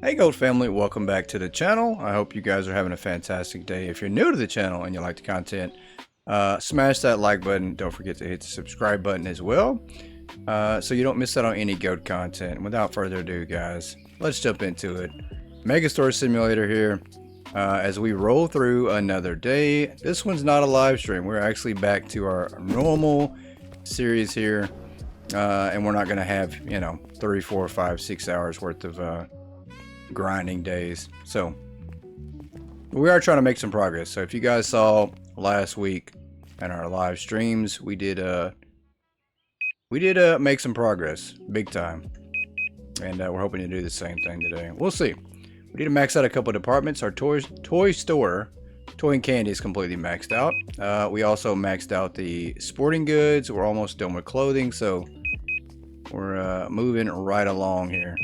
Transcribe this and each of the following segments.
Hey Gold family, welcome back to the channel. I hope you guys are having a fantastic day. If you're new to the channel and you like the content, smash that like button. Don't forget to hit the subscribe button as well, so you don't miss out on any goat content. And without further ado, guys, let's jump into it. Megastore Simulator here, as we roll through another day. This one's not a live stream. We're actually back to our normal series here, and we're not going to have, 3, 4, 5, 6 hours worth of grinding days. So we are trying to make some progress. So if you guys saw last week in our live streams, we did make some progress big time, and we're hoping to do the same thing today. We'll see. We need to max out a couple of departments. Our toy store, toy and candy, is completely maxed out. We also maxed out the sporting goods. We're almost done with clothing, so we're moving right along here.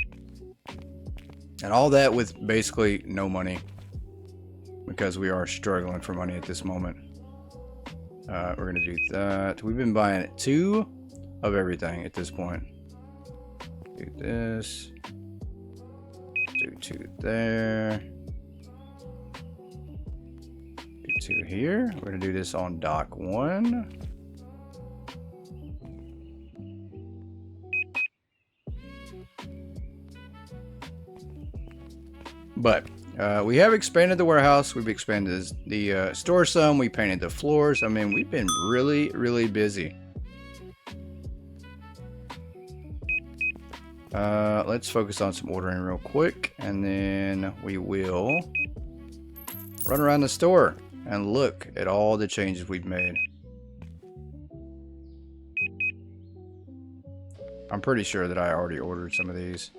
And all that with basically no money, because we are struggling for money at this moment. We're going to do that. We've been buying 2 of everything at this point. Do this. Do 2 there. Do 2 here. We're going to do this on dock 1. But we have expanded the warehouse. We've expanded the store some. We painted the floors. I mean, we've been really busy. Let's focus on some ordering real quick, and then we will run around the store and look at all the changes we've made. I'm pretty sure that I already ordered some of these.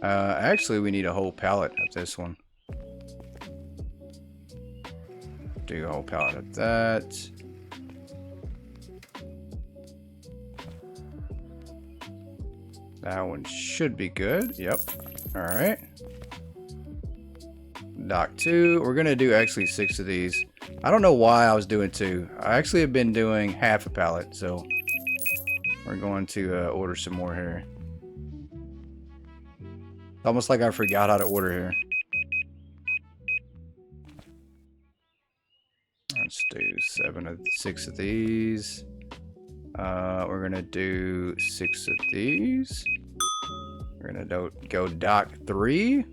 Actually, we need a whole pallet of this one. Do a whole pallet of that. That one should be good. Yep. All right. Dock 2. We're gonna do actually 6 of these. I don't know why I was doing 2. I actually have been doing half a pallet, so we're going to order some more here. Almost like I forgot how to order here. Let's do 6 of these. We're gonna do 6 of these. We're gonna go dock 3.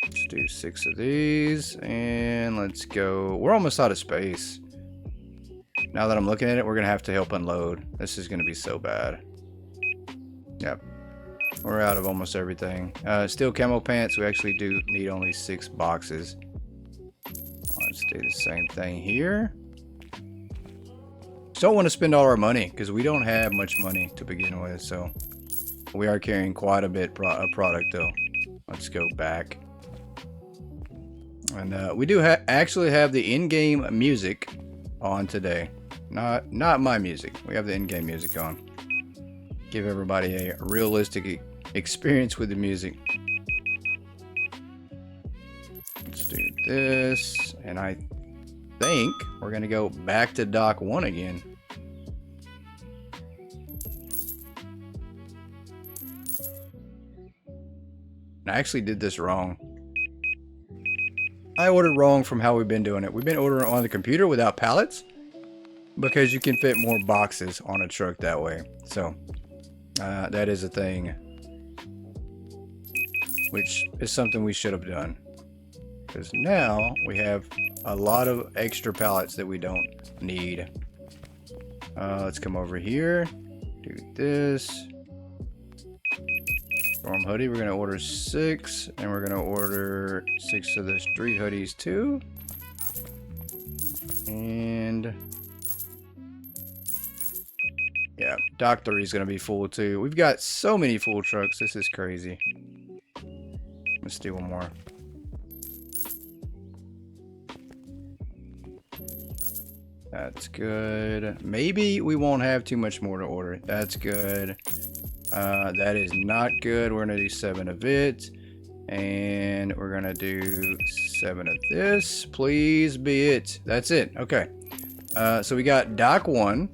Let's do 6 of these, and let's go. We're almost out of space. Now that I'm looking at it, we're gonna have to help unload. This is gonna be so bad. Yep. We're out of almost everything. Steel camo pants, we actually do need only 6 boxes. Let's do the same thing here. Just don't want to spend all our money, because we don't have much money to begin with, so we are carrying quite a bit of product though. Let's go back. And we do actually have the in-game music on today. Not my music. We have the in-game music on. Give everybody a realistic experience with the music. Let's do this, and I think we're gonna go back to dock 1 again. I actually did this wrong. I ordered wrong from how we've been doing it. We've been ordering on the computer without pallets, because you can fit more boxes on a truck that way. So that is a thing, which is something we should have done, because now we have a lot of extra pallets that we don't need. Let's come over here, do this. Storm hoodie, we're going to order 6, and we're going to order 6 of the street hoodies too. And yeah, dock 3 is going to be full too. We've got so many full trucks. This is crazy. Let's do one more. That's good. Maybe we won't have too much more to order. That's good. That is not good. We're going to do 7 of it. And we're going to do 7 of this. Please be it. That's it. Okay. So we got dock 1.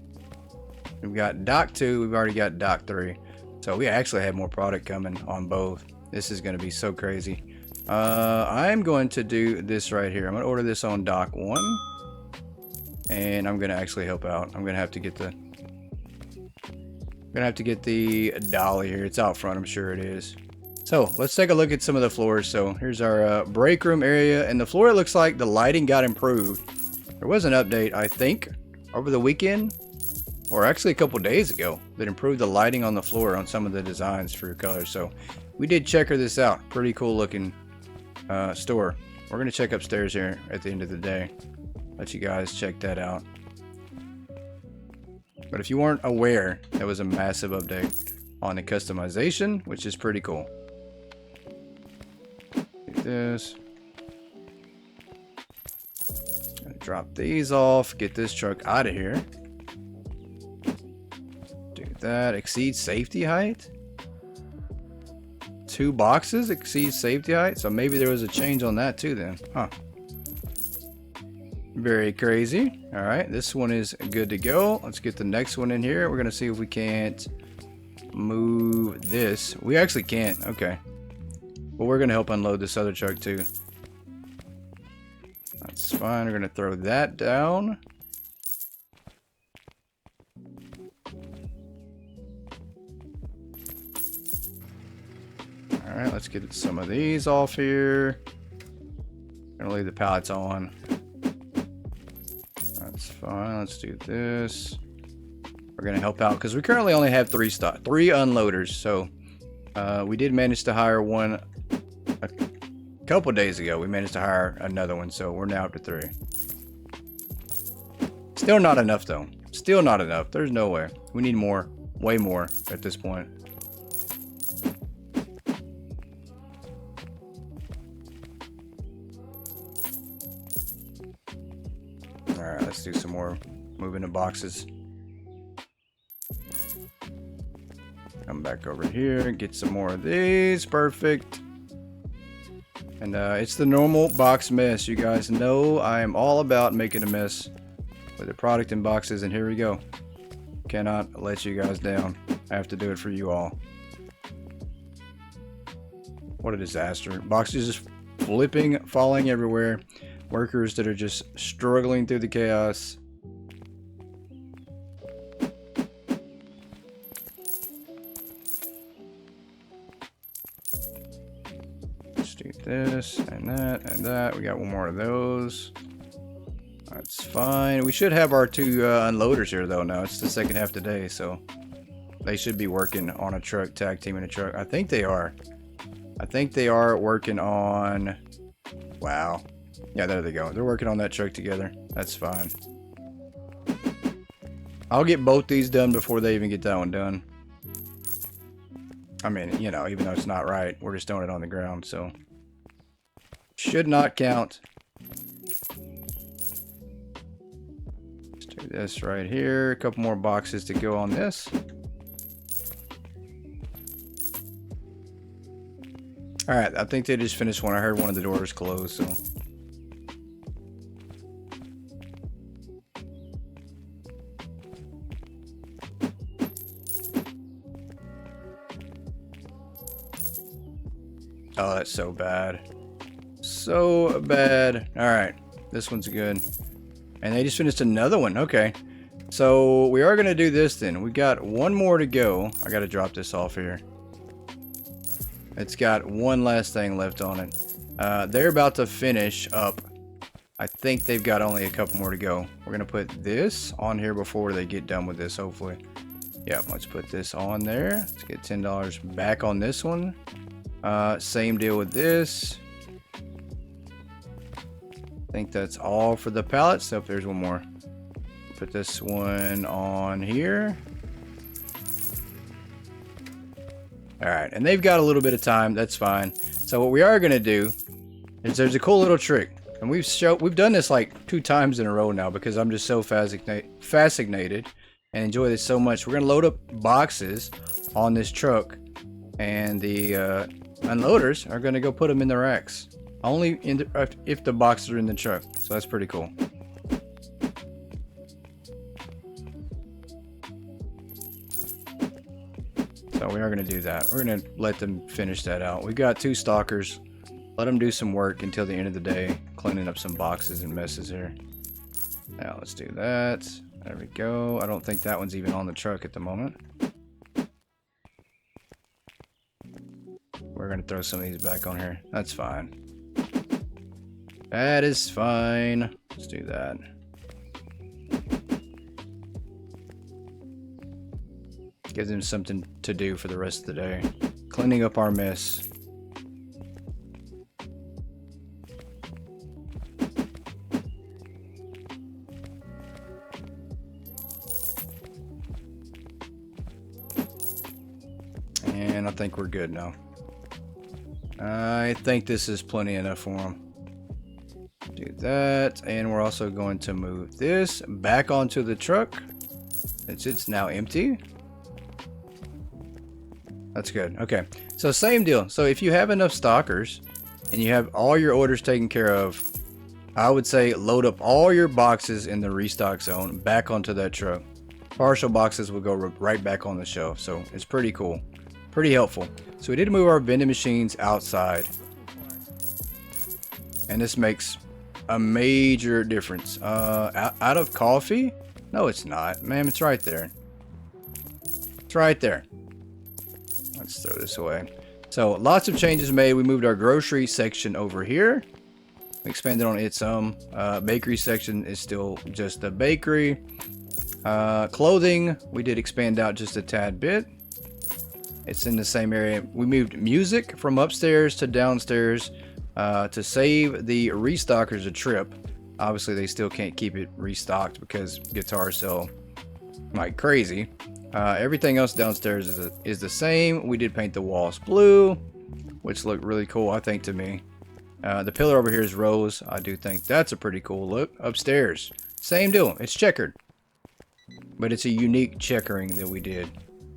We've got dock 2. We've already got dock 3. So we actually have more product coming on both. This is going to be so crazy. I'm going to do this right here. I'm going to order this on dock 1. And I'm going to actually help out. I'm going to have to get the dolly here. It's out front, I'm sure it is. So let's take a look at some of the floors. So here's our break room area, and the floor, it looks like the lighting got improved. There was an update, I think, over the weekend, or actually a couple days ago, that improved the lighting on the floor on some of the designs for your colors. So we did checker this out. Pretty cool looking store. We're gonna check upstairs here at the end of the day. Let you guys check that out. But if you weren't aware, there was a massive update on the customization, which is pretty cool. Do this. Drop these off. Get this truck out of here. Do that. Exceed safety height. 2 boxes exceed safety height. So maybe there was a change on that too then. Huh. Very crazy. All right, this one is good to go. Let's get the next one in here. We're gonna see if we can't move this. We actually can't. Okay. Well, we're gonna help unload this other truck too. That's fine. We're gonna throw that down. All right, let's get some of these off here. Gonna leave the pallets on. That's fine. Let's do this. We're gonna help out because we currently only have 3 unloaders. So we did manage to hire one a couple days ago. We managed to hire another one, so we're now up to 3. Still not enough though. Still not enough. There's no way. We need more, way more at this point. Alright, let's do some more moving the boxes. Come back over here and get some more of these. Perfect. And it's the normal box mess. You guys know I am all about making a mess with the product in boxes, and here we go. Cannot let you guys down. I have to do it for you all. What a disaster. Boxes just flipping, falling everywhere. Workers that are just struggling through the chaos. Let's do this and that and that. We got one more of those. That's fine. We should have our 2 unloaders here though now. It's the second half of the day, so they should be working on a truck, tag teaming a truck. I think they are. I think they are working on... Wow. Yeah, there they go. They're working on that truck together. That's fine. I'll get both these done before they even get that one done. I mean, you know, even though it's not right, we're just throwing it on the ground, so... Should not count. Let's do this right here. A couple more boxes to go on this. Alright, I think they just finished one. I heard one of the doors close, so... Oh, that's so bad. So bad. Alright, this one's good. And they just finished another one. Okay. So we are going to do this then. We got one more to go. I got to drop this off here. It's got one last thing left on it. They're about to finish up. I think they've got only a couple more to go. We're going to put this on here before they get done with this, hopefully. Yeah, let's put this on there. Let's get $10 back on this one. Same deal with this. I think that's all for the pallets. Nope, there's one more. Put this one on here. Alright, and they've got a little bit of time. That's fine. So what we are going to do is there's a cool little trick. And we've done this like 2 times in a row now because I'm just so fascinated and enjoy this so much. We're going to load up boxes on this truck, and the unloaders are going to go put them in the racks. Only if the boxes are in the truck. So that's pretty cool. So we are going to do that. We're going to let them finish that out. We've got 2 stalkers. Let them do some work until the end of the day, cleaning up some boxes and messes here. Now let's do that. There we go. I don't think that one's even on the truck at the moment. We're going to throw some of these back on here. That's fine. That is fine. Let's do that. Gives them something to do for the rest of the day. Cleaning up our mess. And I think we're good now. I think this is plenty enough for them. Do that. And we're also going to move this back onto the truck since it's now empty. That's good. Okay. So same deal. So if you have enough stalkers and you have all your orders taken care of, I would say load up all your boxes in the restock zone back onto that truck. Partial boxes will go right back on the shelf. So it's pretty cool. Pretty helpful. So we did move our vending machines outside. And this makes a major difference. Out of coffee? No, it's not. Ma'am, it's right there. It's right there. Let's throw this away. So lots of changes made. We moved our grocery section over here. We expanded on it some. Bakery section is still just the bakery. Clothing, we did expand out just a tad bit. It's in the same area. We moved music from upstairs to downstairs to save the restockers a trip. Obviously, they still can't keep it restocked because guitars sell like crazy. Everything else downstairs is the same. We did paint the walls blue, which look really cool, I think, to me. The pillar over here is rose. I do think that's a pretty cool look. Upstairs, same deal. It's checkered, but it's a unique checkering that we did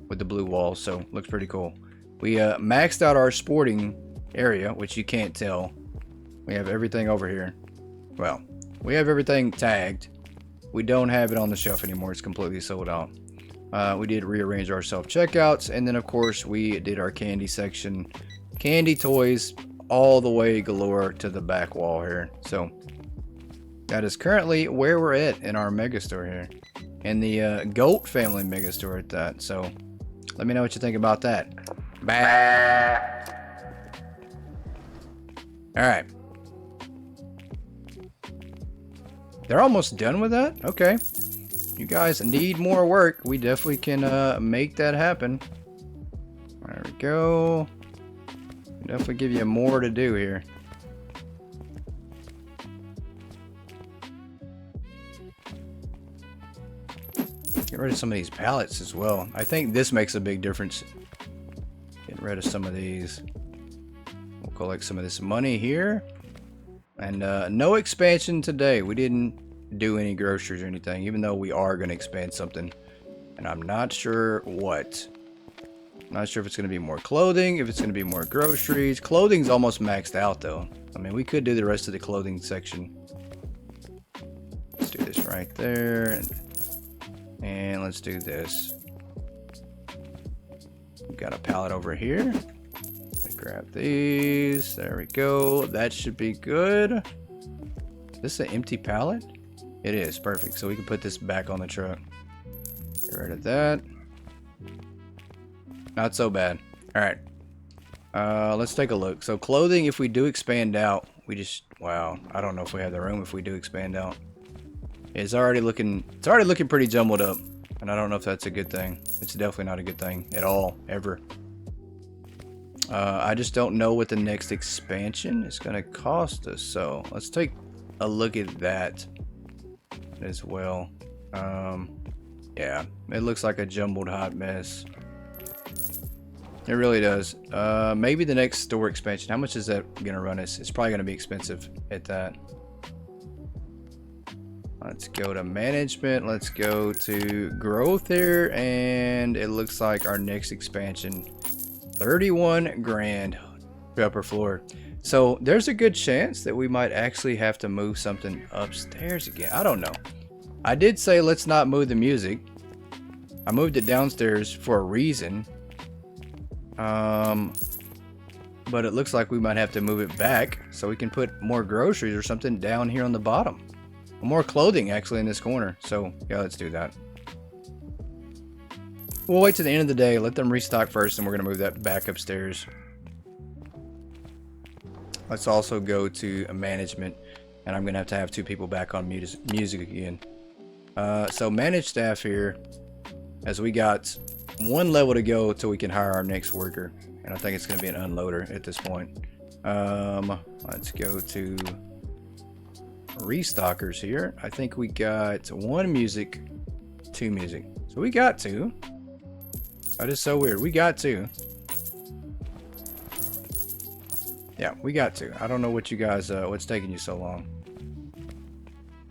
with the blue walls, so looks pretty cool. We maxed out our sporting area, which you can't tell. We have everything over here. Well, we have everything tagged. We don't have it on the shelf anymore. It's completely sold out. We did rearrange our self-checkouts, and then of course we did our candy section. Candy toys all the way galore to the back wall here. So that is currently where we're at in our megastore here. And the goat family megastore at that. So let me know what you think about that. Bah. Alright. They're almost done with that? Okay. You guys need more work. We definitely can make that happen. There we go. Definitely give you more to do here. Get rid of some of these pallets as well. I think this makes a big difference. Get rid of some of these. We'll collect some of this money here. And no expansion today. We didn't do any groceries or anything, even though we are going to expand something. And I'm not sure what. Not sure if it's going to be more clothing, if it's going to be more groceries. Clothing's almost maxed out though. I mean, we could do the rest of the clothing section. Let's do this right there. And let's do this. We've got a pallet over here. Grab these. There we go. That should be good. Is this an empty pallet? It is. Perfect. So we can put this back on the truck. Get rid of that. Not so bad. Alright. Let's take a look. So clothing, if we do expand out, we just... Wow. I don't know if we have the room if we do expand out. It's already looking pretty jumbled up. And I don't know if that's a good thing. It's definitely not a good thing at all. Ever. I just don't know what the next expansion is going to cost us. So let's take a look at that as well. Yeah, it looks like a jumbled hot mess. It really does. Maybe the next store expansion. How much is that going to run us? It's probably going to be expensive at that. Let's go to management. Let's go to growth here. And it looks like our next expansion, 31 grand upper floor. So there's a good chance that we might actually have to move something upstairs again. I don't know. I did say let's not move the music. I moved it downstairs for a reason. But it looks like we might have to move it back so we can put more groceries or something down here on the bottom. More clothing actually in this corner. So yeah, let's do that. We'll wait to the end of the day, let them restock first, and we're gonna move that back upstairs. Let's also go to management, and I'm gonna have to have 2 people back on music again. So manage staff here, as we got 1 level to go till we can hire our next worker, and I think it's gonna be an unloader at this point. Let's go to restockers here. I think we got 1 music, 2 music. So we got 2. That is so weird. We got 2. Yeah, we got 2. I don't know what you guys, what's taking you so long.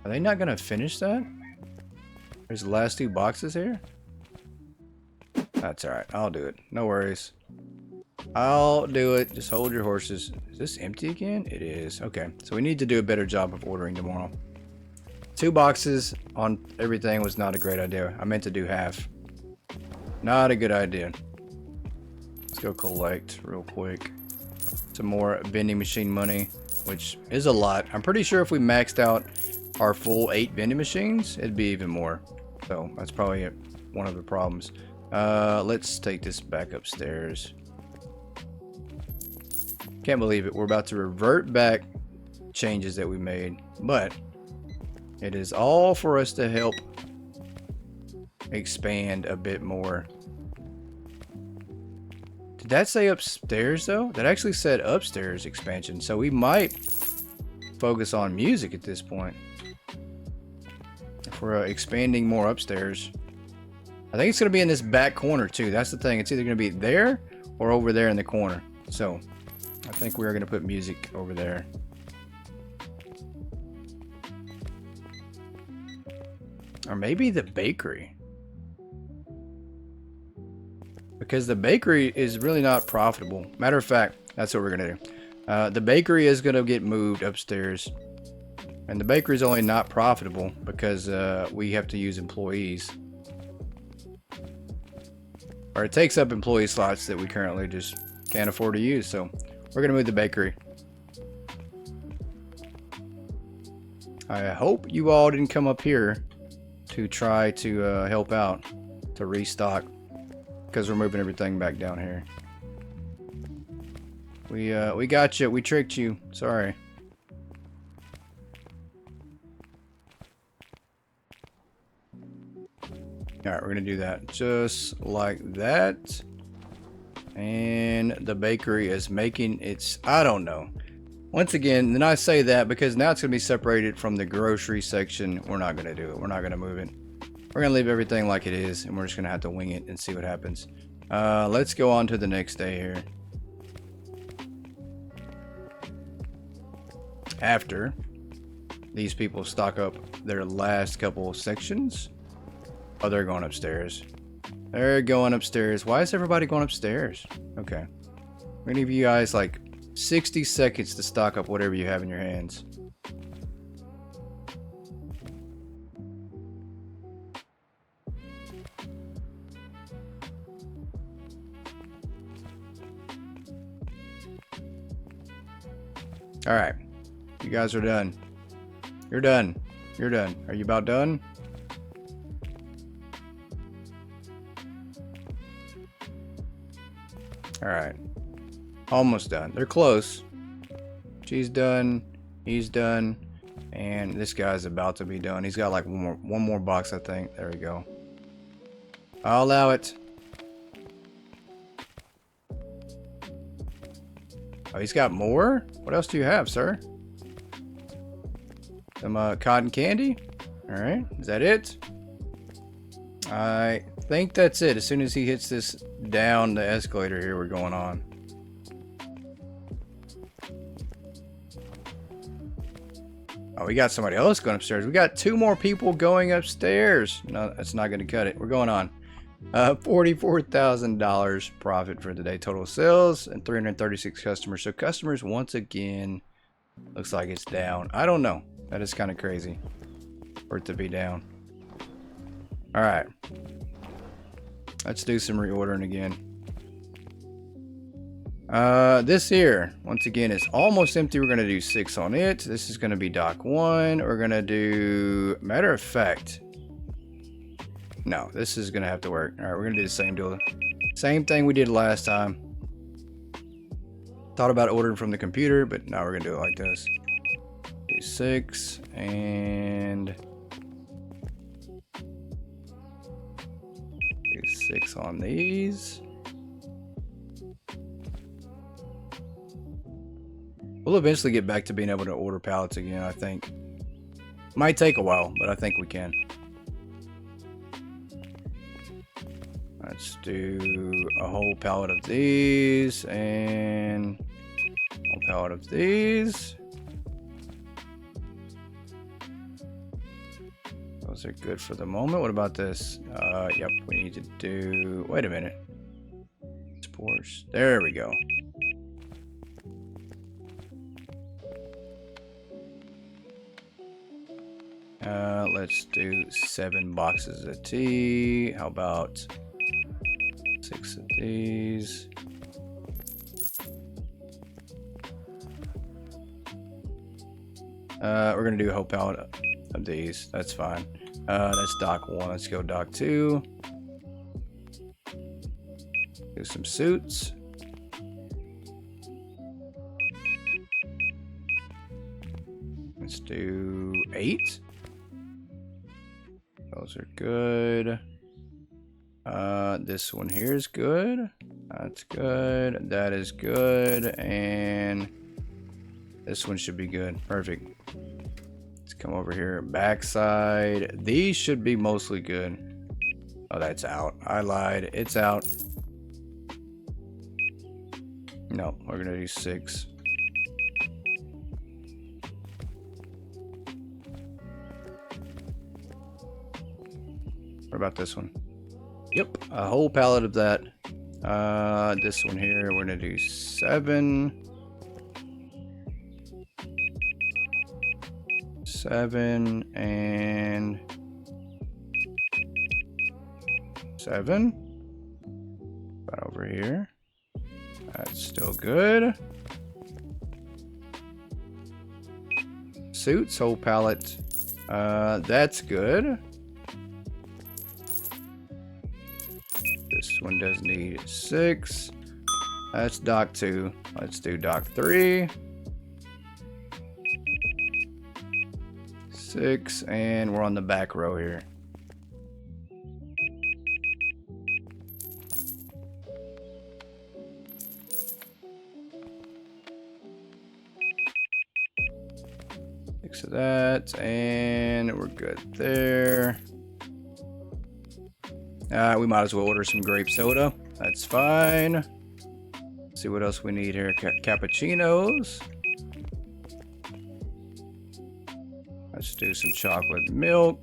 Are they not gonna finish that? There's the last 2 boxes here. That's alright. I'll do it. No worries. I'll do it. Just hold your horses. Is this empty again? It is. Okay. So we need to do a better job of ordering tomorrow. 2 boxes on everything was not a great idea. I meant to do half. Not a good idea. Let's go collect real quick. Some more vending machine money, which is a lot. I'm pretty sure if we maxed out our full 8 vending machines, it'd be even more. So that's probably one of the problems. Let's take this back upstairs. Can't believe it. We're about to revert back changes that we made, but it is all for us to help expand a bit more. Did that say upstairs though? That actually said upstairs expansion, so we might focus on music at this point. If we're expanding more upstairs. I think it's going to be in this back corner too. That's the thing. It's either going to be there or over there in the corner. So I think we are going to put music over there. Or maybe the bakery. Because the bakery is really not profitable. Matter of fact, that's what we're going to do. The bakery is going to get moved upstairs. And the bakery is only not profitable because we have to use employees. Or it takes up employee slots that we currently just can't afford to use. So we're going to move the bakery. I hope you all didn't come up here to try to help out, to restock, because we're moving everything back down here. We got you. We tricked you. Sorry. Alright, we're going to do that just like that. And the bakery is making its, I don't know. Once again, then I say that because now it's going to be separated from the grocery section. We're not going to do it. We're not going to move it. We're going to leave everything like it is, and we're just going to have to wing it and see what happens. Let's go on to the next day here. After these people stock up their last couple sections. Oh, they're going upstairs. They're going upstairs. Why is everybody going upstairs? Okay. We're going to give you guys like 60 seconds to stock up whatever you have in your hands. Alright. You guys are done. You're done. You're done. Are you about done? Alright. Almost done. They're close. She's done. He's done. And this guy's about to be done. He's got like one more box, I think. There we go. I'll allow it. Oh, he's got more? What else do you have, sir? Some cotton candy? Alright. Is that it? I think that's it. As soon as he hits this down the escalator here, we're going on. Oh, we got somebody else going upstairs. We got 2 more people going upstairs. No, that's not going to cut it. We're going on. $44,000 profit for today. Total sales and 336 customers. So customers, once again, looks like it's down. I don't know. That is kind of crazy for it to be down. All right. Let's do some reordering again. This here, once again, is almost empty. We're gonna do 6 on it. This is gonna be dock 1. We're gonna do, matter of fact, no, this is gonna have to work. All right, we're gonna do the same deal. Same thing we did last time. Thought about ordering from the computer, but now we're gonna do it like this. Do 6 and do 6 on these. We'll eventually get back to being able to order pallets again, I think. Might take a while, but I think we can. Let's do a whole pallet of these and a whole pallet of these. Those are good for the moment. What about this? Yep, we need to do, wait a minute. Spores. There we go. Let's do 7 boxes of tea. How about 6 of these? We're gonna do a whole pallet of these. That's fine. That's dock 1. Let's go dock 2. Do some suits. Let's do 8. Those are good. This one here is good. That's good. That is good. And this one should be good. Perfect. Let's come over here. Backside. These should be mostly good. Oh, that's out. I lied. It's out. No, we're going to do 6. What about this one? Yep, a whole pallet of that. This one here, we're gonna do 7. 7 and 7. About over here. That's still good. Suits, whole pallet. That's good. This one does need 6. That's dock 2. Let's do dock 3. 6, and we're on the back row here. Of that, and we're good there. We might as well order some grape soda. That's fine. Let's see what else we need here. Cappuccinos. Let's do some chocolate milk.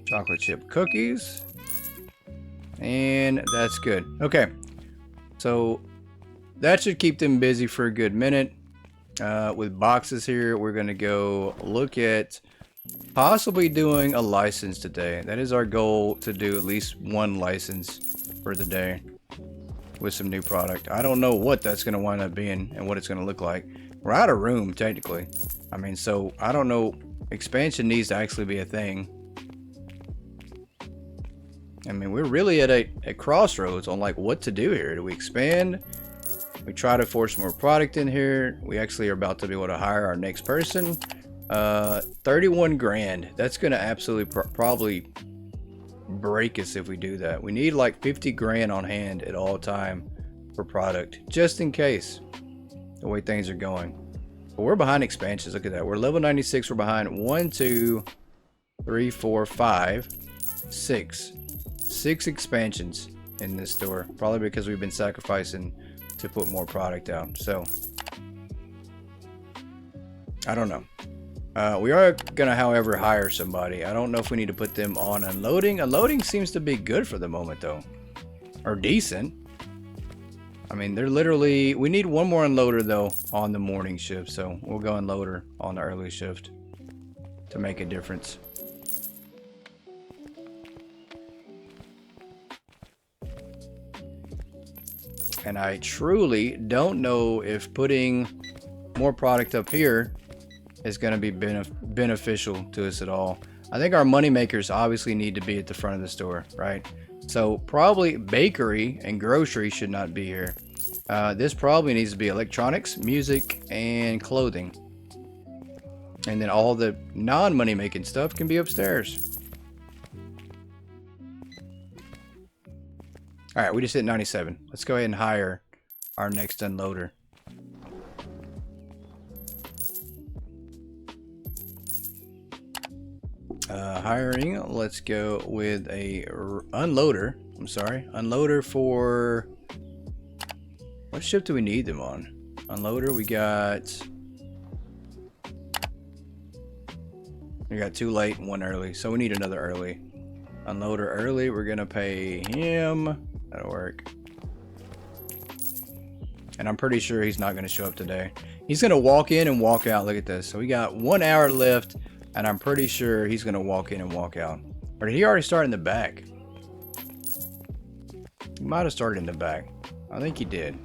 Chocolate chip cookies. And that's good. Okay. So that should keep them busy for a good minute. With boxes here, we're going to go look at possibly doing a license today. That is our goal, to do at least 1 license for the day with some new product. I don't know what that's going to wind up being and what it's going to look like. We're out of room, technically. I mean, so I don't know. Expansion needs to actually be a thing. I mean, we're really at a crossroads on like what to do here. Do we expand? We try to force more product in here. We actually are about to be able to hire our next person. 31 grand. That's gonna absolutely probably break us if we do that. We need like 50 grand on hand at all time for product, just in case, the way things are going. But we're behind expansions. Look at that. We're level 96. We're behind 1, 2, 3, 4, 5, 6. 6 expansions in this store. Probably because we've been sacrificing to put more product out. So I don't know. We are gonna, however, hire somebody. I don't know if we need to put them on unloading. Unloading seems to be good for the moment, though, or decent. I mean, they're literally, we need 1 more unloader though on the morning shift, so we'll go unloader on the early shift to make a difference. And I truly don't know if putting more product up here is going to be beneficial to us at all. I think our money makers obviously need to be at the front of the store, right? So probably bakery and grocery should not be here. This probably needs to be electronics, music, and clothing. And then all the non-money making stuff can be upstairs. Alright, we just hit 97. Let's go ahead and hire our next unloader. Hiring, let's go with a unloader. I'm sorry, unloader for... What shift do we need them on? Unloader, we got 2 late and 1 early, so we need another early. Unloader early, we're gonna pay him. That'll work. And I'm pretty sure he's not gonna show up today. He's gonna walk in and walk out. Look at this. So we got 1 hour left, and I'm pretty sure he's gonna walk in and walk out. Or did he already start in the back? He might have started in the back. I think he did.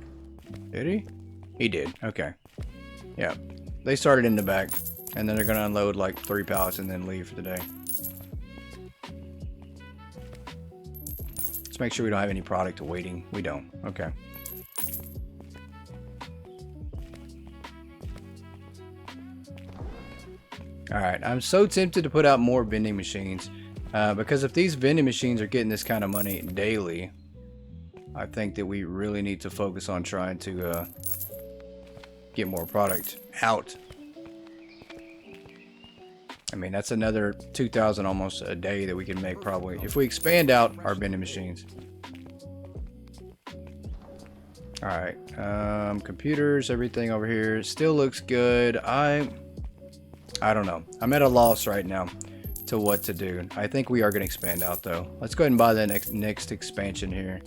Did he? He did. Okay. Yeah. They started in the back, and then they're gonna unload like 3 pallets and then leave for the day. Let's make sure we don't have any product waiting. We don't. Okay. Alright, I'm so tempted to put out more vending machines. Because if these vending machines are getting this kind of money daily, I think that we really need to focus on trying to get more product out. I mean, that's another 2,000 almost a day that we can make probably if we expand out our vending machines. Alright, computers, everything over here still looks good. I don't know. I'm at a loss right now to what to do. I think we are going to expand out though. Let's go ahead and buy the next expansion here.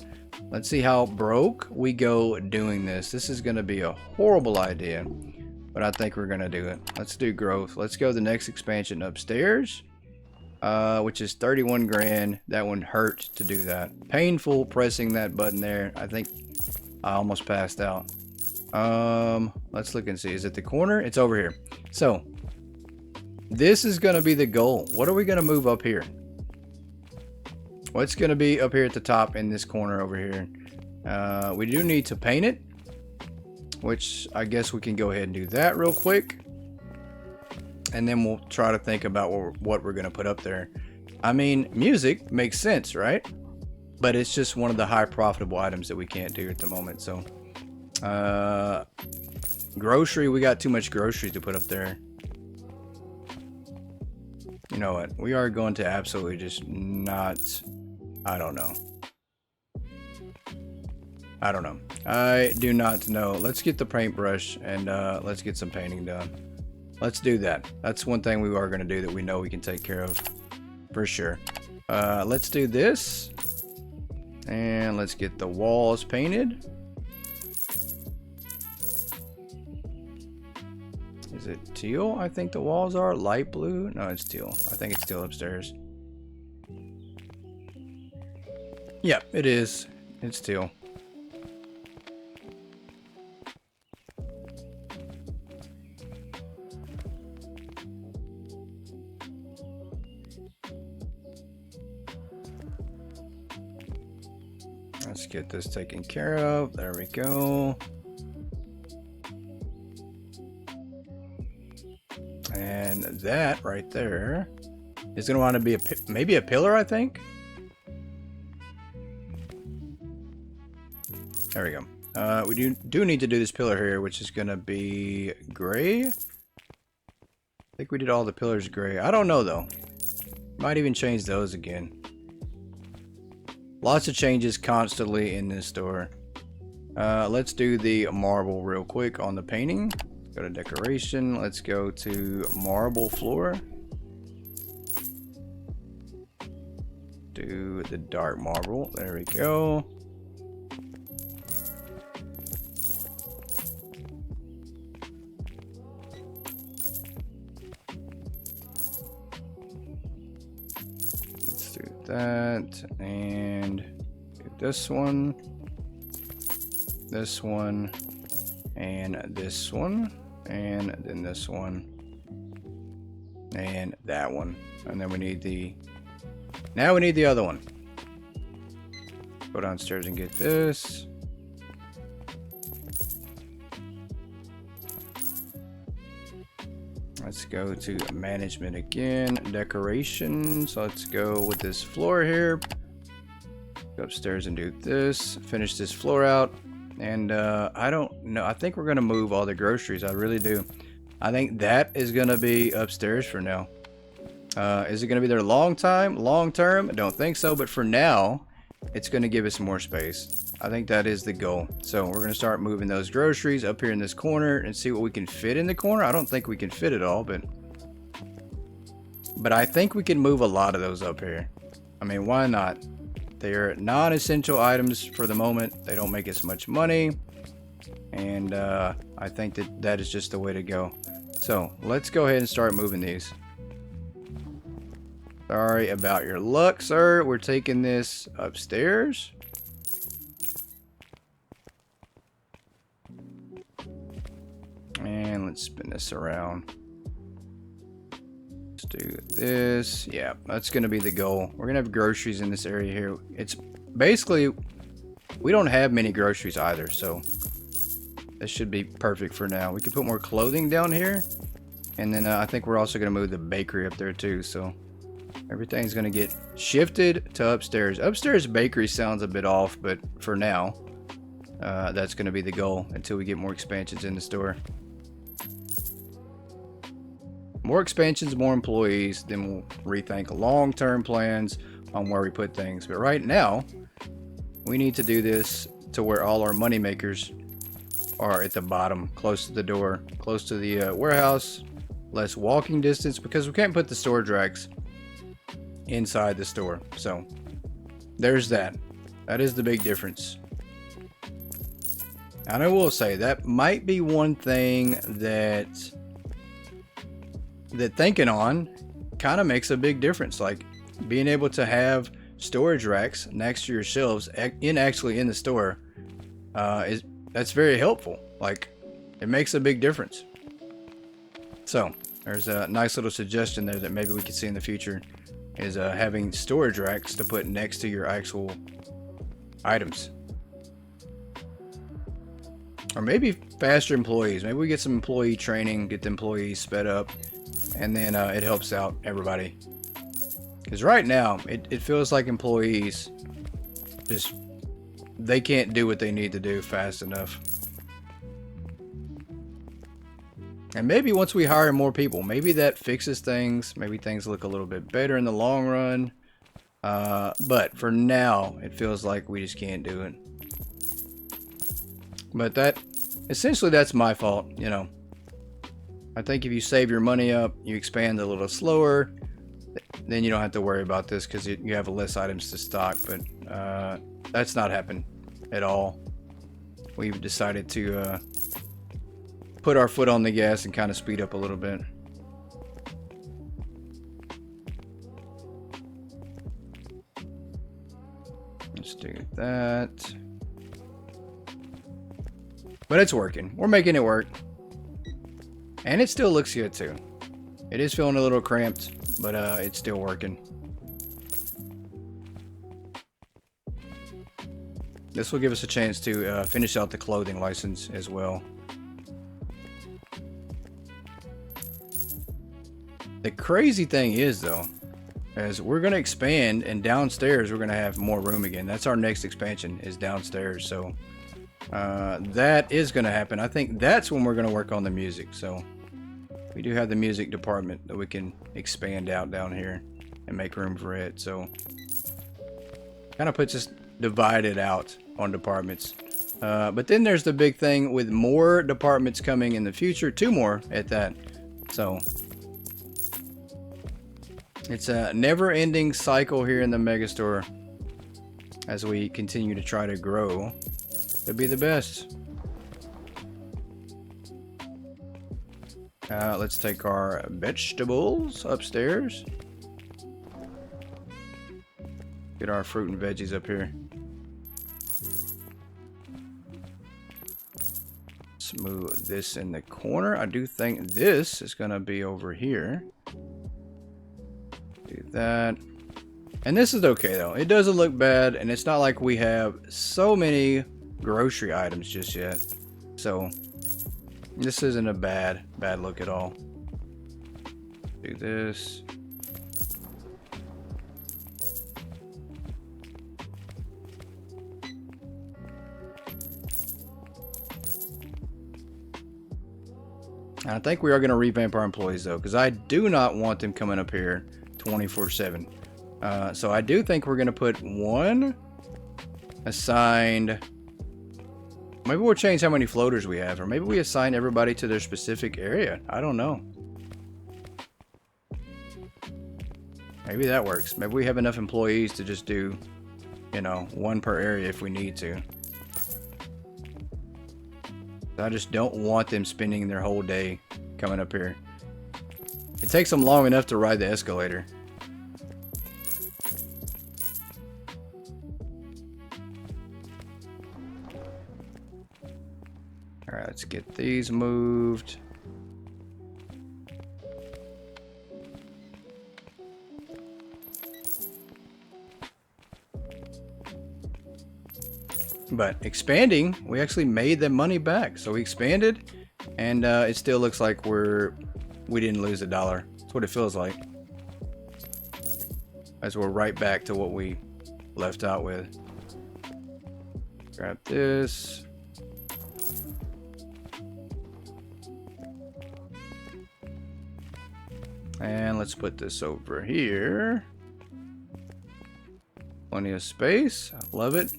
Let's see how broke we go doing this. This is going to be a horrible idea, but I think we're going to do it. Let's do growth. Let's go to the next expansion upstairs, which is 31 grand. That one hurt to do that. Painful pressing that button there. I think I almost passed out. Let's look and see. Is it the corner? It's over here. So this is going to be the goal. What are we going to move up here? What's going to be up here at the top in this corner over here? We do need to paint it, which I guess we can go ahead and do that real quick. And then we'll try to think about what we're going to put up there. I mean, music makes sense, right? But it's just one of the high profitable items that we can't do at the moment. So, grocery, we got too much groceries to put up there. You know what? We are going to absolutely just not... I don't know. I do not know. Let's get the paintbrush and let's get some painting done. Let's do that. That's one thing we are going to do that we know we can take care of for sure. Let's do this. And let's get the walls painted. Is it teal? I think the walls are light blue. No, it's teal. I think it's teal upstairs. Yep, it is. It's teal. Let's get this taken care of. There we go. And that right there is going to want to be maybe a pillar, I think. There we go. We do need to do this pillar here, which is going to be gray. I think we did all the pillars gray. I don't know though. Might even change those again. Lots of changes constantly in this store. Let's do the marble real quick on the painting. Go to decoration. Let's go to marble floor. Do the dark marble. There we go. Let's do that and do this one. this one, and this one, and then this one, and that one. And then we need the, now we need the other one. Go downstairs and get this. Let's go to management again, decorations. Let's go with this floor here. Go upstairs and do this, finish this floor out. And I don't know, I think we're gonna move all the groceries. I really do. I think that is gonna be upstairs for now. Is it gonna be there long term? I don't think so, but for now, it's gonna give us more space. I think that is the goal. So we're gonna start moving those groceries up here in this corner and see what we can fit in the corner. I don't think we can fit it all, but I think we can move a lot of those up here. I mean, why not? They're non-essential items for the moment. They don't make as much money, and I think that is just the way to go. So let's go ahead and start moving these. Sorry about your luck, sir. We're taking this upstairs. And let's spin this around. Let's do this. Yeah, that's going to be the goal. We're going to have groceries in this area here. It's basically, we don't have many groceries either, so this should be perfect for now. We can put more clothing down here. And then I think we're also going to move the bakery up there too, so everything's going to get shifted to upstairs. Upstairs bakery sounds a bit off, but for now, that's going to be the goal until we get more expansions in the store. More expansions, more employees, then we'll rethink long-term plans on where we put things. But right now, we need to do this to where all our money makers are at the bottom, close to the door, close to the warehouse, less walking distance, because we can't put the storage racks inside the store. So there's that. That is the big difference. And I will say that might be one thing that thinking on kind of makes a big difference. Like being able to have storage racks next to your shelves actually in the store that's very helpful. Like it makes a big difference. So there's a nice little suggestion there that maybe we could see in the future, is having storage racks to put next to your actual items. Or maybe faster employees. Maybe we get some employee training, get the employees sped up, and then it helps out everybody. Because right now, it feels like employees just, they can't do what they need to do fast enough. And maybe once we hire more people, maybe that fixes things. Maybe things look a little bit better in the long run. But for now, it feels like we just can't do it. But essentially that's my fault, you know. I think if you save your money up, you expand a little slower, then you don't have to worry about this because you have less items to stock. But that's not happened at all. We've decided to put our foot on the gas and kind of speed up a little bit. Let's do that. But it's working. We're making it work. And it still looks good too. It is feeling a little cramped, but it's still working. This will give us a chance to finish out the clothing license as well. The crazy thing is though, is we're going to expand, and downstairs we're going to have more room again. That's our next expansion, is downstairs. So that is going to happen. I think that's when we're going to work on the music. So we do have the music department that we can expand out down here and make room for it. So kind of puts us divided out on departments. But then there's the big thing with more departments coming in the future, 2 more at that. So it's a never-ending cycle here in the Megastore as we continue to try to grow to be the best. Let's take our vegetables upstairs. Get our fruit and veggies up here. Let's move this in the corner. I do think this is going to be over here. Do that. And this is okay though. It doesn't look bad, and it's not like we have so many grocery items just yet. So this isn't a bad look at all. Do this. And I think we are going to revamp our employees though, because I do not want them coming up here 24/7. So I do think we're going to put one assigned. Maybe we'll change how many floaters we have, or maybe we assign everybody to their specific area. I don't know. Maybe that works. Maybe we have enough employees to just do, you know, one per area if we need to. I just don't want them spending their whole day coming up here. It takes them long enough to ride the escalator. Alright, let's get these moved. But expanding, we actually made the money back. So we expanded, and it still looks like we didn't lose $1. That's what it feels like. As we're right back to what we left out with. Grab this. And let's put this over here. Plenty of space. I love it.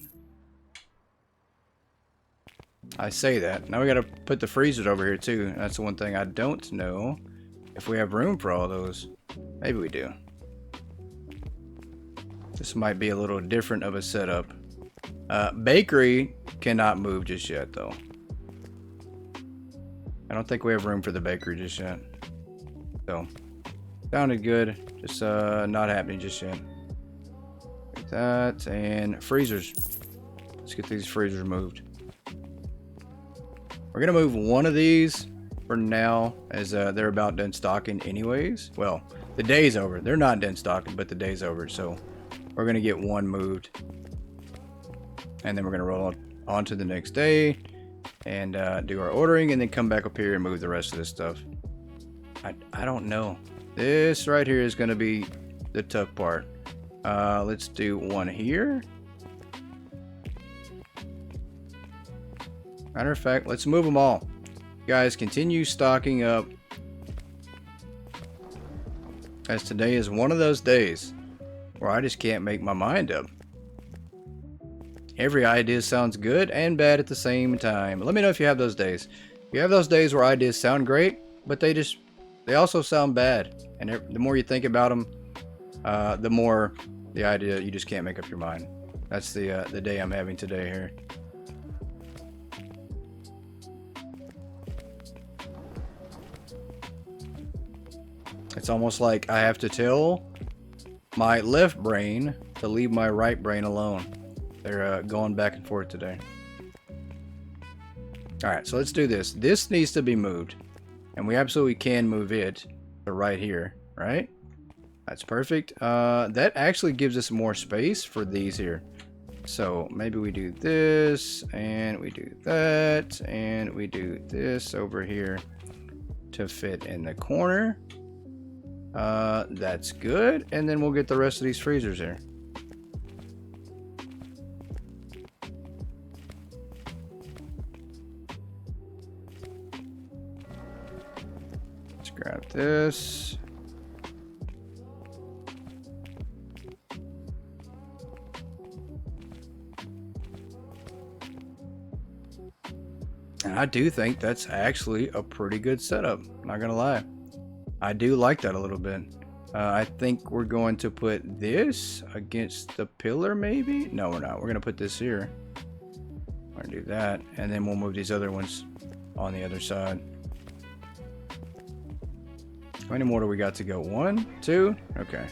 I say that. Now we gotta put the freezers over here too. That's the one thing I don't know if we have room for all those. Maybe we do. This might be a little different of a setup. Bakery cannot move just yet though. I don't think we have room for the bakery just yet. So, sounded good. Just not happening just yet. Like that, and freezers. Let's get these freezers moved. We're gonna move one of these for now, as they're about done stocking anyways. Well, the day's over. They're not done stocking, but the day's over. So we're gonna get one moved, and then we're gonna roll on to the next day and do our ordering, and then come back up here and move the rest of this stuff. I don't know. This right here is gonna be the tough part. Let's do one here. Matter of fact, let's move them all. Guys, continue stocking up, as today is one of those days where I just can't make my mind up. Every idea sounds good and bad at the same time. Let me know if you have those days. You have those days where ideas sound great, but they also sound bad. And the more you think about them, the more the idea, you just can't make up your mind. That's the day I'm having today here. It's almost like I have to tell my left brain to leave my right brain alone. They're going back and forth today. Alright, so let's do this. This needs to be moved. And we absolutely can move it to right here, right? That's perfect. That actually gives us more space for these here. So maybe we do this, and we do that, and we do this over here to fit in the corner. That's good, and then we'll get the rest of these freezers here. Let's grab this. And I do think that's actually a pretty good setup, not gonna lie. I do like that a little bit. I think we're going to put this against the pillar, maybe? No, we're not. We're going to put this here. We're going to do that. And then we'll move these other ones on the other side. How many more do we got to go? 1, 2? Okay.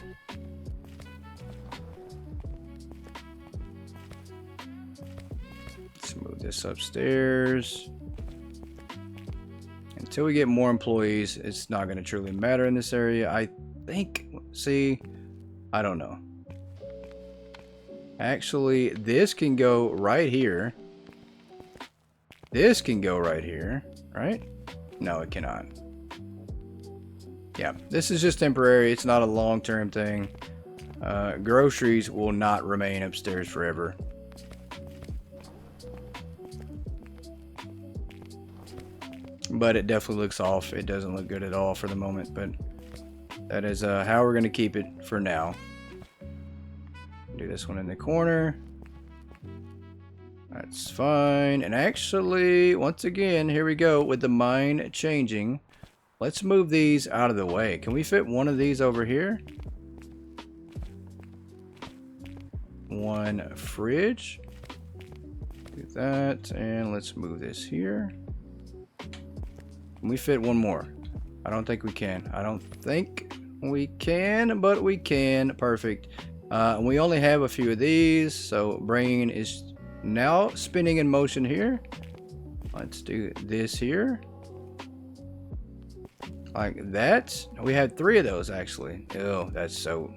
Let's move this upstairs. until we get more employees, it's not going to truly matter in this area. I think, see, I don't know. Actually, this can go right here. This can go right here, right? No, it cannot. Yeah, this is just temporary. It's not a long-term thing. Groceries will not remain upstairs forever. But it definitely looks off. It doesn't look good at all for the moment, but that is how we're going to keep it for now. Do this one in the corner. That's fine. And actually, once again, here we go with the mine changing. Let's move these out of the way. Can we fit one of these over here? One fridge. Do that. And let's move this here. Can we fit one more? I don't think we can. I don't think we can, but we can. Perfect. We only have a few of these, so brain is now spinning in motion here. Let's do this here. Like that. We had 3 of those actually. Oh, that's so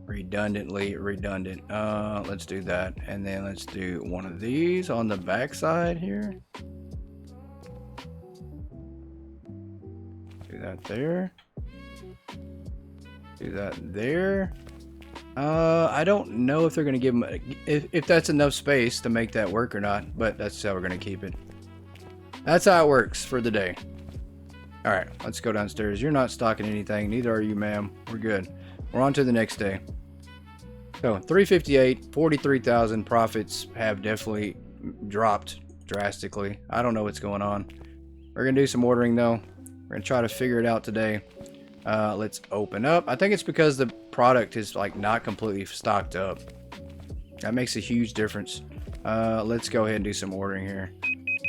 redundantly redundant. Let's do that. And then let's do one of these on the back side here. Do that there. Do that there. I don't know if they're going to give them if that's enough space to make that work or not, but that's how we're going to keep it. That's how it works for the day. All right, let's go downstairs. You're not stocking anything, neither are you, ma'am. We're good. We're on to the next day. So 358, 43,000 profits have definitely dropped drastically. I don't know what's going on. We're going to do some ordering though. We're going to try to figure it out today. Let's open up. I think it's because the product is like not completely stocked up. That makes a huge difference. Let's go ahead and do some ordering here.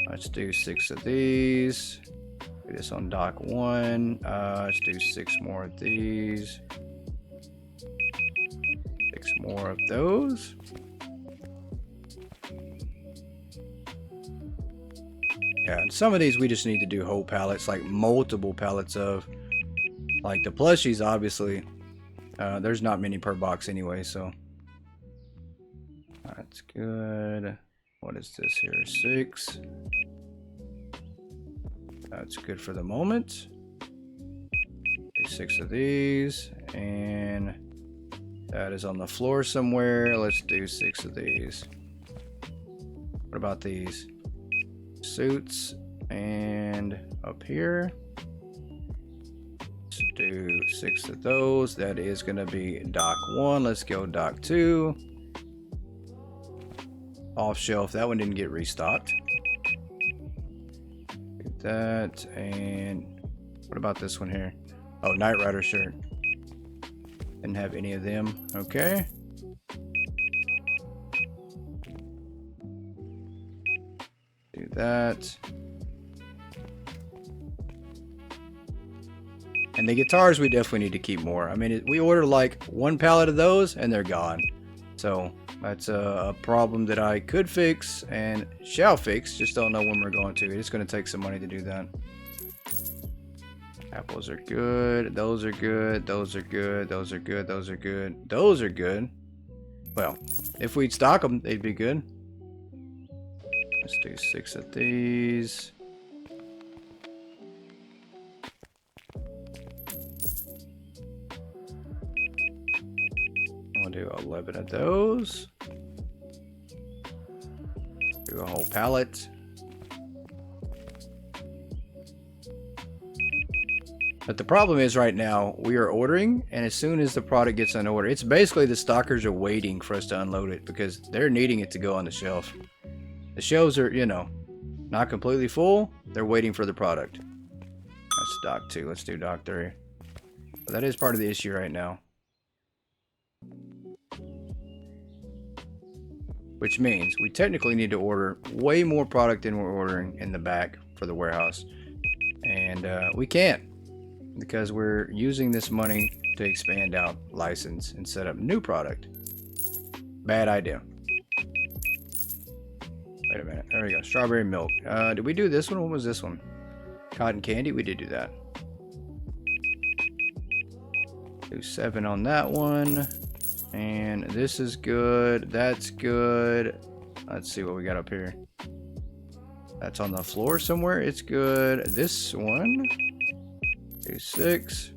Let's do 6 of these. Do this on dock 1. Let's do 6 more of these. 6 more of those. Yeah, and some of these we just need to do whole pallets, like multiple pallets of. Like the plushies, obviously, there's not many per box anyway, so that's good. What is this here? 6. That's good for the moment. Do 6 of these, and that is on the floor somewhere. Let's do 6 of these. What about these? Suits, and up here. Let's do 6 of those. That is going to be dock 1. Let's go dock 2. Off shelf. That one didn't get restocked. Get that. And what about this one here? Oh, Knight Rider shirt. Didn't have any of them. Okay. Do that. And the guitars, we definitely need to keep more. I mean, we ordered like 1 pallet of those and they're gone. So that's a problem that I could fix and shall fix. Just don't know when we're going to. It's going to take some money to do that. Apples are good. Those are good. Those are good. Those are good. Those are good. Those are good. Well, if we'd stock them, they'd be good. Let's do 6 of these. We'll do 11 of those. Do a whole pallet. But the problem is right now we are ordering, and as soon as the product gets unordered, it's basically the stockers are waiting for us to unload it because they're needing it to go on the shelf. The shelves are, you know, not completely full. They're waiting for the product. That's dock 2. Let's do dock 3. But that is part of the issue right now. Which means we technically need to order way more product than we're ordering in the back for the warehouse. And we can't because we're using this money to expand out license and set up new product. Bad idea. Wait a minute. There we go. Strawberry milk. Did we do this one? What was this one? Cotton candy, we did do that. Do 7 on that one. And this is good. That's good. Let's see what we got up here. That's on the floor somewhere. It's good. This one. Do 6.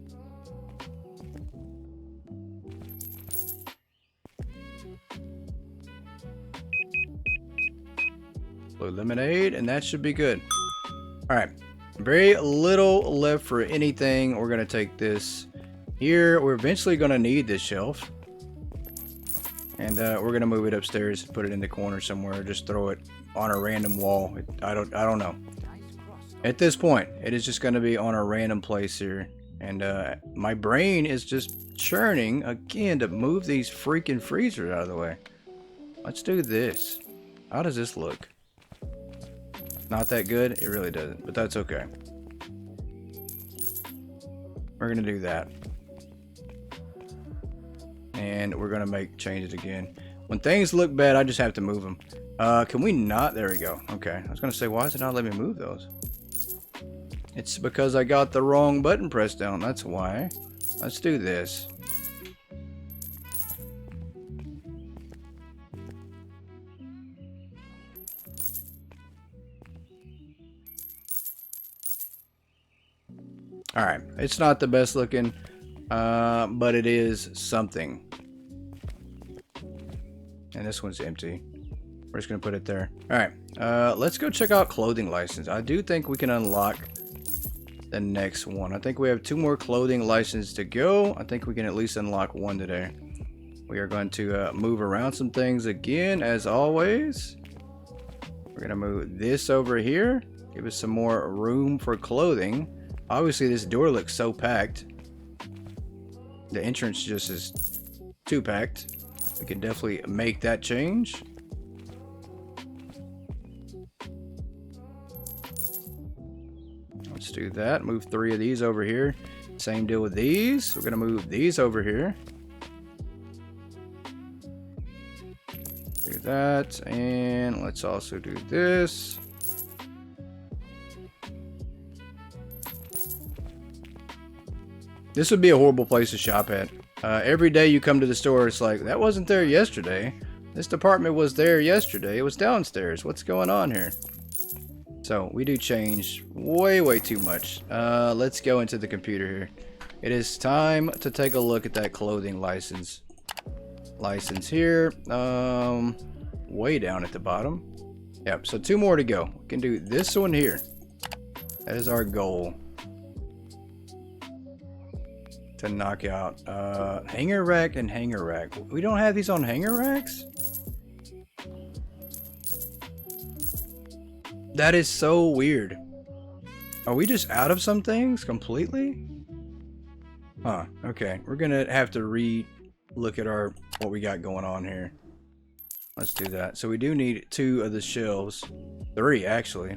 Blue lemonade, and that should be good. All right. Very little left for anything. We're going to take this here. We're eventually going to need this shelf. And we're going to move it upstairs, put it in the corner somewhere, just throw it on a random wall. I don't know. At this point, it is just going to be on a random place here. And my brain is just churning again to move these freaking freezers out of the way. Let's do this. How does this look? Not that good? It really doesn't, but that's okay. We're going to do that. And we're going to make changes again. When things look bad, I just have to move them. Can we not? There we go. Okay. I was going to say, why does it not let me move those? It's because I got the wrong button pressed down. That's why. Let's do this. Alright. It's not the best looking, but it is something. And this one's empty. We're just going to put it there. Alright. Let's go check out clothing license. I do think we can unlock the next one. I think we have 2 more clothing licenses to go. I think we can at least unlock one today. We are going to move around some things again, as always. We're going to move this over here. Give us some more room for clothing. Obviously, this door looks so packed. The entrance just is too packed. We can definitely make that change. Let's do that. Move 3 of these over here. Same deal with these. We're going to move these over here. Do that. And let's also do this. This would be a horrible place to shop at. Every day you come to the store, it's like, that wasn't there yesterday. This department was there yesterday. It was downstairs. What's going on here? So we do change way too much. Let's go into the computer here. It is time to take a look at that clothing license. License here. Way down at the bottom. Yep, so 2 more to go. We can do this one here. That is our goal. To knock out hanger rack and hanger rack. We don't have these on hanger racks? That is so weird. Are we just out of some things completely? Huh, okay. We're gonna have to re-look at what we got going on here. Let's do that. So we do need 2 of the shelves. 3 actually.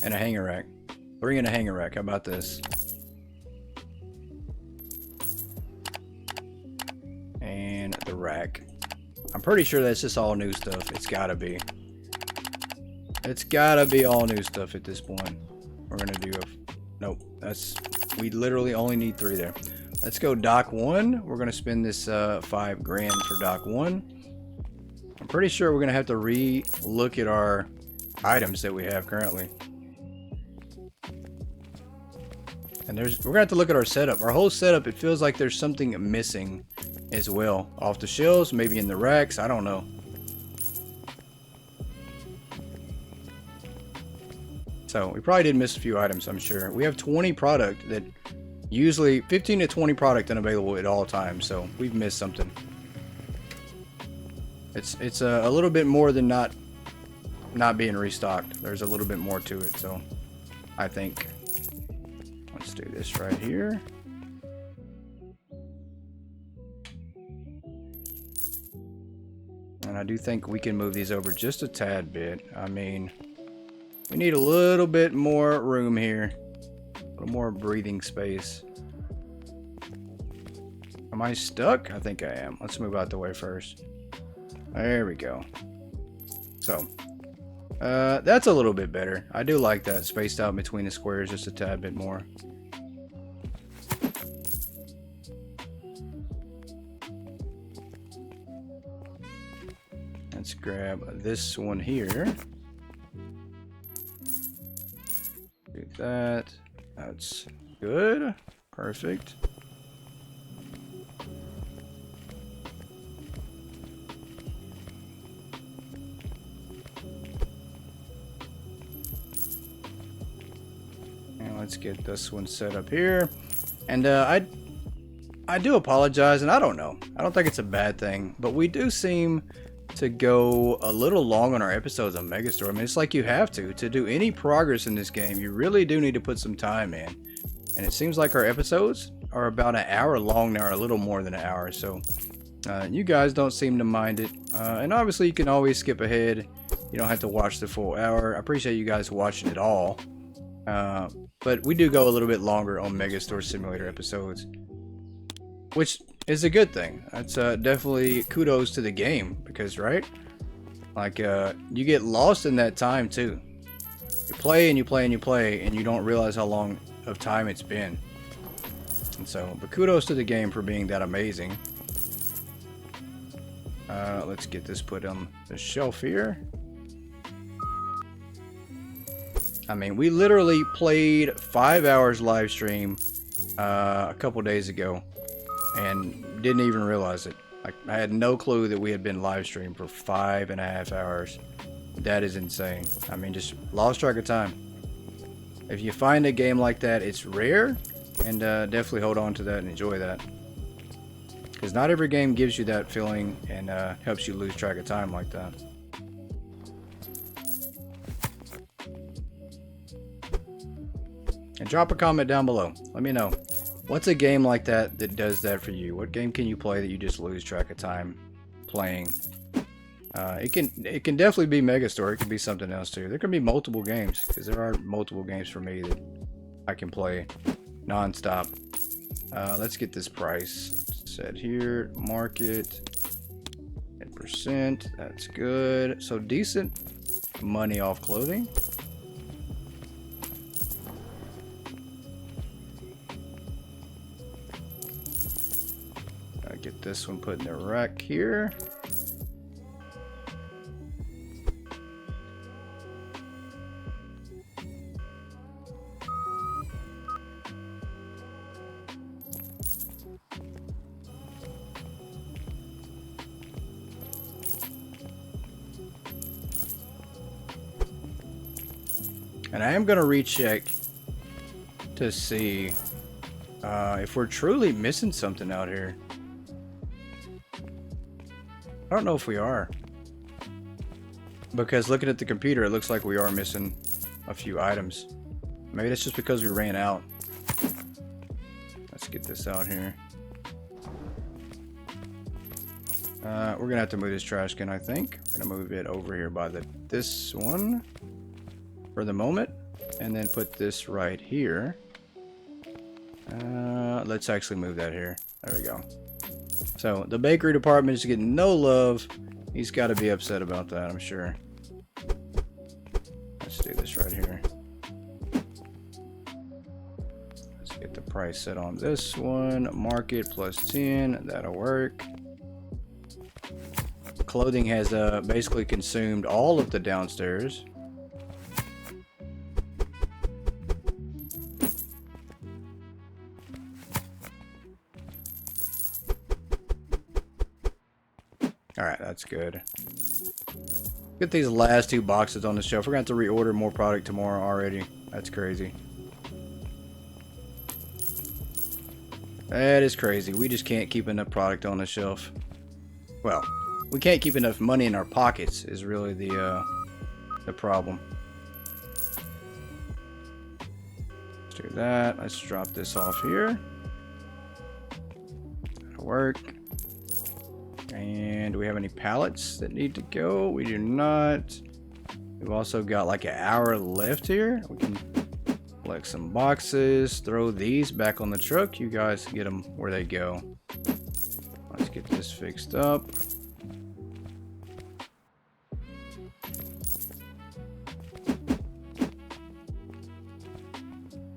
And a hanger rack. 3 and a hanger rack. How about this? And the rack. I'm pretty sure that's just all new stuff. It's gotta be. It's gotta be all new stuff at this point. We're gonna do nope. We literally only need 3 there. Let's go dock 1. We're gonna spend this $5 grand for dock 1. I'm pretty sure we're gonna have to re-look at our items that we have currently. And we're gonna have to look at our setup. Our whole setup, it feels like there's something missing as well. Off the shelves, maybe in the racks, I don't know. So we probably did miss a few items, I'm sure. We have 20 product that usually 15 to 20 product unavailable at all times, so we've missed something. It's a little bit more than not being restocked. There's a little bit more to it, so I think let's do this right here. And I do think we can move these over just a tad bit. I mean, we need a little bit more room here. A little more breathing space. Am I stuck? I think I am. Let's move out the way first. There we go. So, That's a little bit better. I do like that, spaced out between the squares just a tad bit more. Let's grab this one here. Do that. That's good. Perfect. And let's get this one set up here. And I do apologize, and I don't know. I don't think it's a bad thing, but we do seem to go a little long on our episodes on Megastore. I mean, it's like you have to do any progress in this game. You really do need to put some time in. And it seems like our episodes are about an hour long now, or a little more than an hour. So you guys don't seem to mind it. And obviously you can always skip ahead. You don't have to watch the full hour. I appreciate you guys watching it all. But we do go a little bit longer on Megastore Simulator episodes, which is a good thing. That's definitely kudos to the game, because right, like you get lost in that time too. You play and you play and you play, and you don't realize how long of time it's been. And so, but kudos to the game for being that amazing. Let's get this put on the shelf here. I mean, we literally played 5 hours live stream a couple days ago and didn't even realize it. Like, I had no clue that we had been live streamed for 5.5 hours. That is insane. I mean, just lost track of time. If you find a game like that, it's rare, and definitely hold on to that and enjoy that. Because not every game gives you that feeling and helps you lose track of time like that. And drop a comment down below. Let me know. What's a game like that that does that for you? What game can you play that you just lose track of time playing? It can definitely be Megastore. It could be something else too. There can be multiple games, because there are multiple games for me that I can play non-stop. Let's get this price set here. Market 10%. That's good. So decent money off clothing. Get this one put in the rack here. And I am going to recheck to see if we're truly missing something out here. I don't know if we are, because looking at the computer, it looks like we are missing a few items. Maybe that's just because we ran out. Let's get this out here. We're gonna have to move this trash can, I think. I'm gonna move it over here by this one for the moment, and then put this right here. Let's actually move that here. There we go. So the bakery department is getting no love. He's got to be upset about that, I'm sure. Let's do this right here. Let's get the price set on this one. Market plus 10. That'll work. Clothing has basically consumed all of the downstairs. Alright, that's good. Get these last 2 boxes on the shelf. We're going to have to reorder more product tomorrow already. That's crazy. That is crazy. We just can't keep enough product on the shelf. Well, we can't keep enough money in our pockets is really the problem. Let's do that. Let's drop this off here. That'll work. And do we have any pallets that need to go? We do not. We've also got like an hour left here. We can collect some boxes, throw these back on the truck. You guys get them where they go. Let's get this fixed up.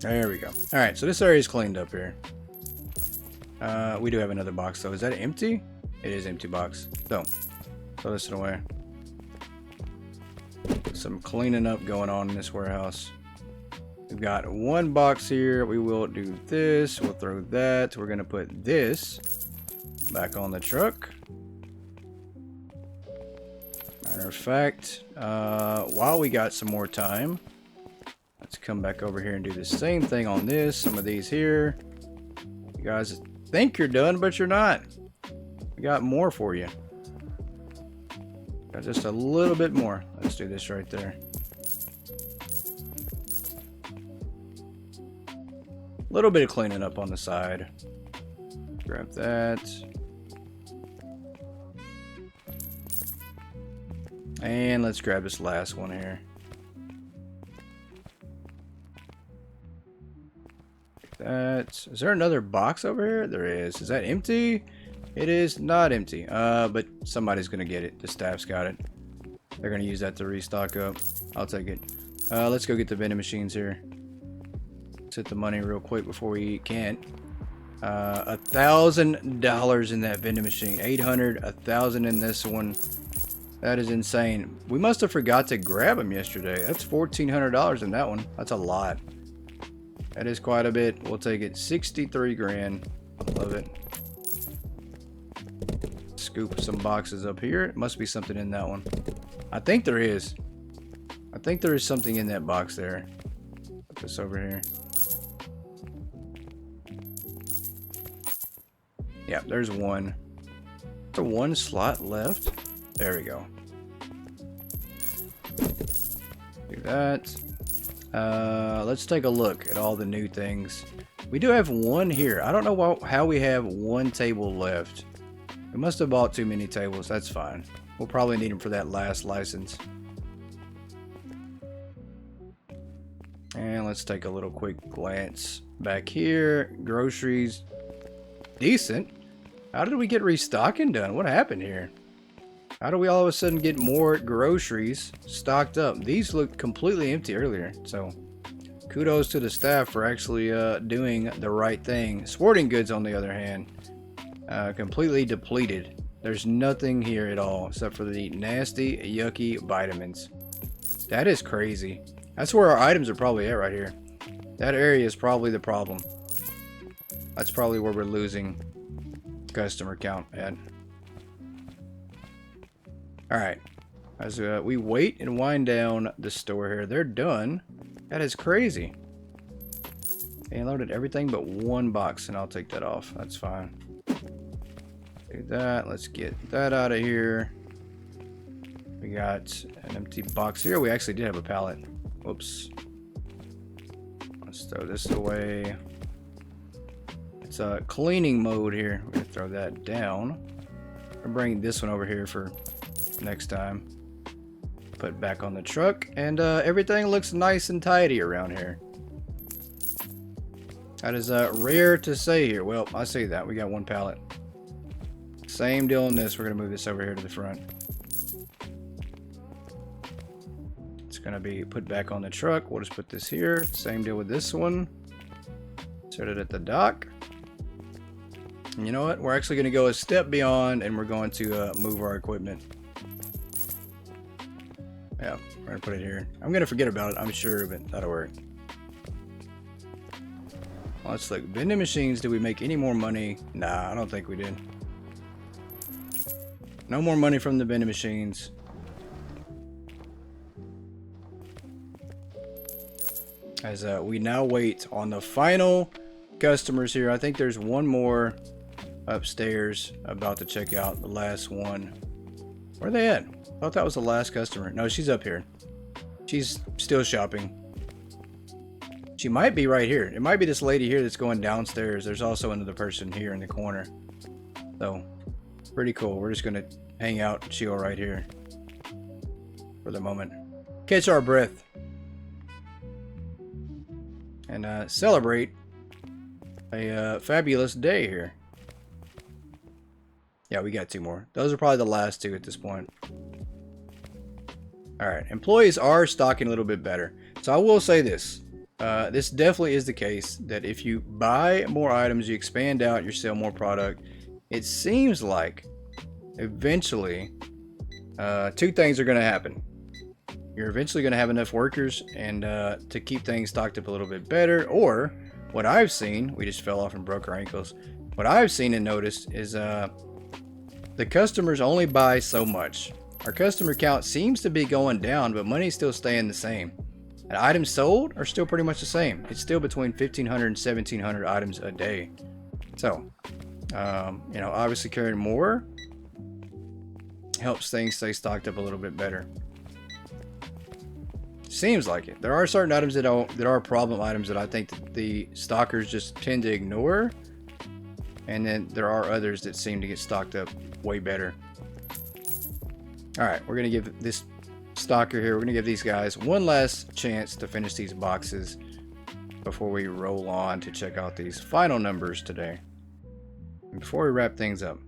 There we go. All right, so this area is cleaned up here. We do have another box though. Is that empty? It is empty box. So throw this away. Some cleaning up going on in this warehouse. We've got one box here. We will do this. We'll throw that. We're gonna put this back on the truck. Matter of fact, while we got some more time, let's come back over here and do the same thing on this. Some of these here. You guys think you're done, but you're not. We got more for you. Got just a little bit more. Let's do this right there. A little bit of cleaning up on the side. Grab that. And let's grab this last one here. That. Is there another box over here? There is. Is that empty? It is not empty. But somebody's gonna get it. The staff's got it. They're gonna use that to restock up. I'll take it. Let's go get the vending machines here. Let's hit the money real quick before we can't. $1,000 in that vending machine. 800, 1,000 in this one. That is insane. We must have forgot to grab them yesterday. That's $1,400 in that one. That's a lot. That is quite a bit. We'll take it. 63 grand. Love it. Scoop some boxes up here. Must be something in that one. I think there is. I think there is something in that box there. Put this over here. Yeah, there's one. There's one slot left. There we go. Do that. Let's take a look at all the new things. We do have one here. I don't know how we have one table left. We must have bought too many tables. That's fine. We'll probably need them for that last license. And let's take a little quick glance back here. Groceries. Decent. How did we get restocking done? What happened here? How do we all of a sudden get more groceries stocked up? These looked completely empty earlier. So kudos to the staff for actually doing the right thing. Sporting goods, on the other hand, completely depleted. There's nothing here at all except for the nasty, yucky vitamins. That is crazy. That's where our items are probably at right here. That area is probably the problem. That's probably where we're losing customer count at. Alright, as we wait and wind down the store here, they're done. That is crazy. They unloaded everything but one box, and I'll take that off. That's fine. Do that. Let's get that out of here. We got an empty box here. We actually did have a pallet. Whoops. Let's throw this away. It's a cleaning mode here. We're going to throw that down. We're bringing this one over here for next time. Put it back on the truck, and everything looks nice and tidy around here. That is rare to say here. Well, I say that. We got one pallet. Same deal on this. We're going to move this over here to the front. It's going to be put back on the truck. We'll just put this here. Same deal with this one. Set it at the dock. And you know what? We're actually going to go a step beyond, and we're going to move our equipment. Yeah, we're going to put it here. I'm going to forget about it, I'm sure, but that'll work. Let's look. Vending machines, did we make any more money? Nah, I don't think we did. No more money from the vending machines. As we now wait on the final customers here. I think there's one more upstairs about to check out, the last one. Where are they at? I thought that was the last customer. No, she's up here. She's still shopping. She might be right here. It might be this lady here that's going downstairs. There's also another person here in the corner. So, pretty cool. We're just going to hang out and chill right here for the moment. Catch our breath. And celebrate a fabulous day here. Yeah, we got two more. Those are probably the last two at this point. Alright, employees are stocking a little bit better. So I will say this. This definitely is the case that if you buy more items, you expand out, you sell more product. It seems like eventually two things are going to happen. You're eventually going to have enough workers and to keep things stocked up a little bit better. Or what I've seen, we just fell off and broke our ankles. What I've seen and noticed is the customers only buy so much. Our customer count seems to be going down, but money's still staying the same. And items sold are still pretty much the same. It's still between 1,500 and 1,700 items a day. So, you know, obviously carrying more helps things stay stocked up a little bit better. Seems like it. There are certain items that are problem items that I think that the stockers just tend to ignore. And then there are others that seem to get stocked up way better. Alright, we're going to give this stocker here, we're going to give these guys one last chance to finish these boxes before we roll on to check out these final numbers today. And before we wrap things up,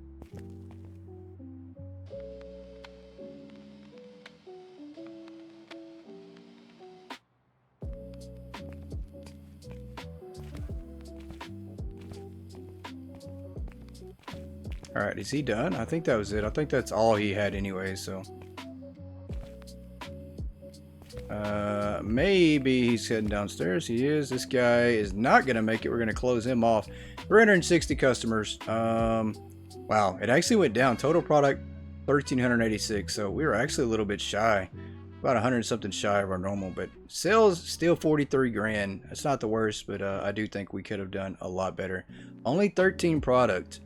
alright, is he done? I think that was it. I think that's all he had anyway, so maybe he's heading downstairs. He is. This guy is not gonna make it. We're gonna close him off. 360 customers. Wow, it actually went down. Total product 1,386, so we were actually a little bit shy, about 100 something shy of our normal, but sales still 43 grand. That's not the worst, but I do think we could have done a lot better. Only 13 product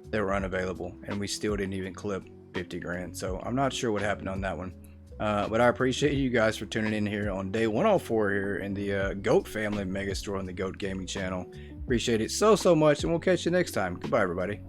that were unavailable, and we still didn't even clip 50 grand, so I'm not sure what happened on that one. But I appreciate you guys for tuning in here on day 104 here in the GOAT family Megastore on the GOAT Gaming channel. Appreciate it so much, and we'll catch you next time. Goodbye, everybody.